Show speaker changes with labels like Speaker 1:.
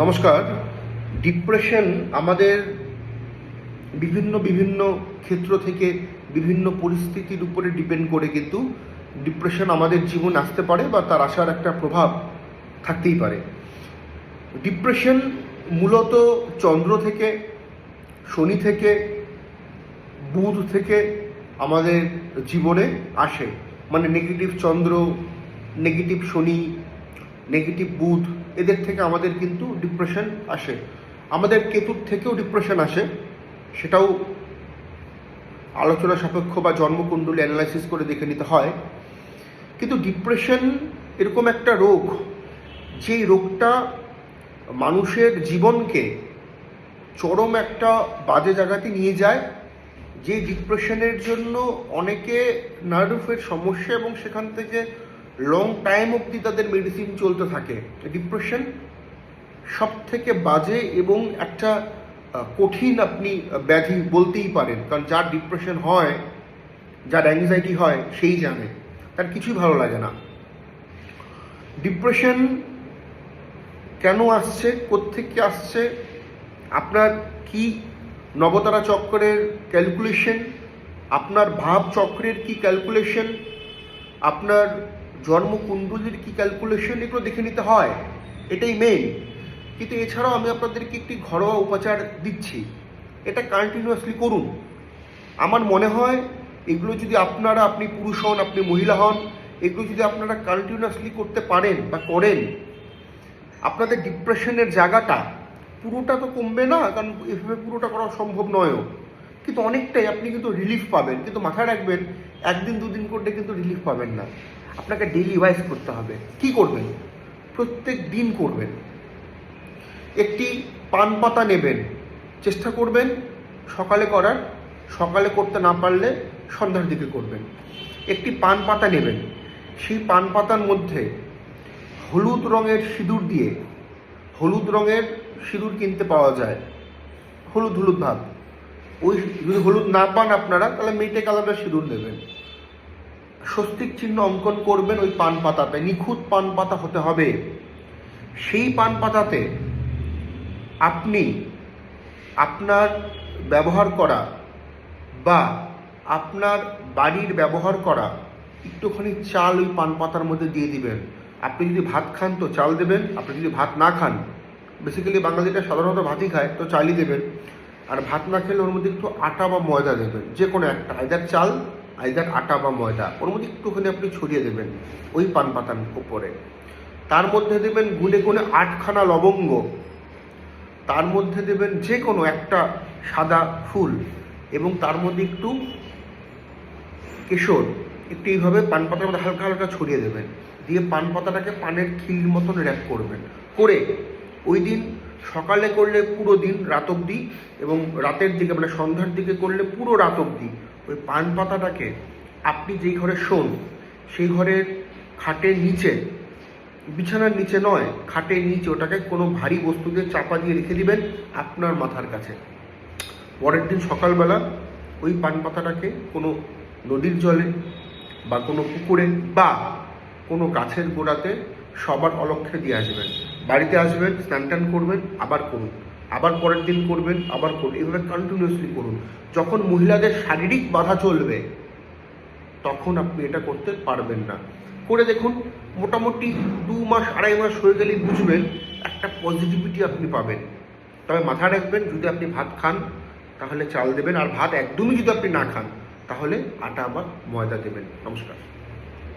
Speaker 1: নমস্কার। ডিপ্রেশন আমাদের বিভিন্ন বিভিন্ন ক্ষেত্র থেকে বিভিন্ন পরিস্থিতির উপরে ডিপেন্ড করে কিন্তু ডিপ্রেশন আমাদের জীবন আসতে পারে বা তার আসার একটা প্রভাব থাকতেই পারে। ডিপ্রেশন মূলত চন্দ্র থেকে, শনি থেকে, বুধ থেকে আমাদের জীবনে আসে। মানে নেগেটিভ চন্দ্র, নেগেটিভ শনি, নেগেটিভ বুধ, এদের থেকে আমাদের কিন্তু ডিপ্রেশন আসে। আমাদের কেতুর থেকেও ডিপ্রেশন আসে, সেটাও আলোচনা সাপেক্ষ বা জন্মকুণ্ডলী অ্যানালাইসিস করে দেখে নিতে হয়। কিন্তু ডিপ্রেশন এরকম একটা রোগ, যেই রোগটা মানুষের জীবনকে চরম একটা বাজে জায়গাতে নিয়ে যায়। যে ডিপ্রেশনের জন্য অনেকে নার্ভের সমস্যা এবং সেখান থেকে লং টাইম অবধি তাদের মেডিসিন চলতে থাকে। ডিপ্রেশন সব থেকে বাজে এবং একটা কঠিন আপনি ব্যাধি বলতেই পারেন, কারণ যার ডিপ্রেশন হয়, যার অ্যাংজাইটি হয়, সেই জানে তার কিছুই ভালো লাগে না। ডিপ্রেশন কেন আসছে, কোত্থেকে আসছে, আপনার কি নবতারা চক্রের ক্যালকুলেশন, আপনার ভাব চক্রের কি ক্যালকুলেশন, আপনার জন্মকুণ্ডলীর কি ক্যালকুলেশন, এগুলো দেখে নিতে হয়, এটাই মেন। কিন্তু এছাড়াও আমি আপনাদেরকে একটি ঘরোয়া উপচার দিচ্ছি, এটা কন্টিনিউয়াসলি করুন। আমার মনে হয় এগুলো যদি আপনি পুরুষ হন, আপনি মহিলা হন, এগুলো যদি আপনারা কন্টিনিউয়াসলি করতে পারেন বা করেন, আপনাদের ডিপ্রেশনের জায়গাটা পুরোটা তো কমবে না, কারণ এভাবে পুরোটা করা সম্ভব নয়ও, কিন্তু অনেকটাই আপনি কিন্তু রিলিফ পাবেন। কিন্তু মাথায় রাখবেন, একদিন দুদিন করলে কিন্তু রিলিফ পাবেন না, আপনাকে ডেইলি ওয়াইজ করতে হবে। কি করবেন? প্রত্যেক দিন করবেন। একটি পান পাতা নেবেন, চেষ্টা করবেন সকালে করার, সকালে করতে না পারলে সন্ধ্যার দিকে করবেন। একটি পান পাতা নেবেন, সেই পান পাতার মধ্যে হলুদ রঙের সিঁদুর দিয়ে, হলুদ রঙের সিঁদুর কিনতে পাওয়া যায়, হলুদ হলুদ ভাব, ওই যদি হলুদ না পান আপনারা, তাহলে মেটে কালারের সিঁদুর নেবেন। স্বস্তিক চিহ্ন অঙ্কন করবেন ওই পান পাতাতে, নিখুঁত পান পাতা হতে হবে। সেই পান পাতাতে আপনি আপনার ব্যবহার করা বা আপনার বাড়ির ব্যবহার করা একটুখানি চাল ওই পান পাতার মধ্যে দিয়ে দিবেন। আপনি যদি ভাত খান তো চাল দেবেন, আপনি যদি ভাত না খান, বেসিক্যালি বাঙালিরা সাধারণত ভাতই খায়, তো চালই দেবেন। আর ভাত না খেলে ওর মধ্যে একটু আটা বা ময়দা দেবেন, যে কোনো একটা, আইদার চাল আইদার আটা বা ময়দা, ওর মধ্যে একটুখানি আপনি ছড়িয়ে দেবেন ওই পান পাতার উপরে। তার মধ্যে দেবেন গুনে গুনে 8খানা লবঙ্গ, তার মধ্যে দেবেন যে কোনো একটা সাদা ফুল, এবং তার মধ্যে একটু কেশর, একটু এইভাবে পান পাতার মধ্যে হালকা হালকা ছড়িয়ে দেবেন। দিয়ে পান পাতাটাকে পানের খিলির মতন র্যাপ করবেন। করে ওই দিন সকালে করলে পুরো দিন রাত অবধি, এবং রাতের দিকে মানে সন্ধ্যার দিকে করলে পুরো রাত অবধি ওই পান পাতাটাকে আপনি যেই ঘরে শোন সেই ঘরের খাটের নিচে, বিছানার নিচে নয়, খাটের নিচে, ওটাকে কোনো ভারী বস্তু দিয়ে চাপা দিয়ে রেখে দিবেন আপনার মাথার কাছে। পরের দিন সকালবেলা ওই পান পাতাটাকে কোনো নদীর জলে বা কোনো পুকুরে বা কোনো গাছের গোড়াতে সবার অলক্ষ্যে দিয়ে আসবেন। বাড়িতে আসবেন, স্নান টান করবেন, আবার করুন, আবার পরের দিন করবেন, আবার করুন, এইভাবে কন্টিনিউয়াসলি করুন। যখন মহিলাদের শারীরিক বাধা চলবে তখন আপনি এটা করতে পারবেন না। করে দেখুন, মোটামুটি 2 মাস 2.5 মাস হয়ে গেলেই বুঝবেন একটা পজিটিভিটি আপনি পাবেন। তবে মাথায় রাখবেন, যদি আপনি ভাত খান তাহলে চাল দেবেন, আর ভাত একদমই যদি আপনি না খান তাহলে আটা বা ময়দা দেবেন। নমস্কার।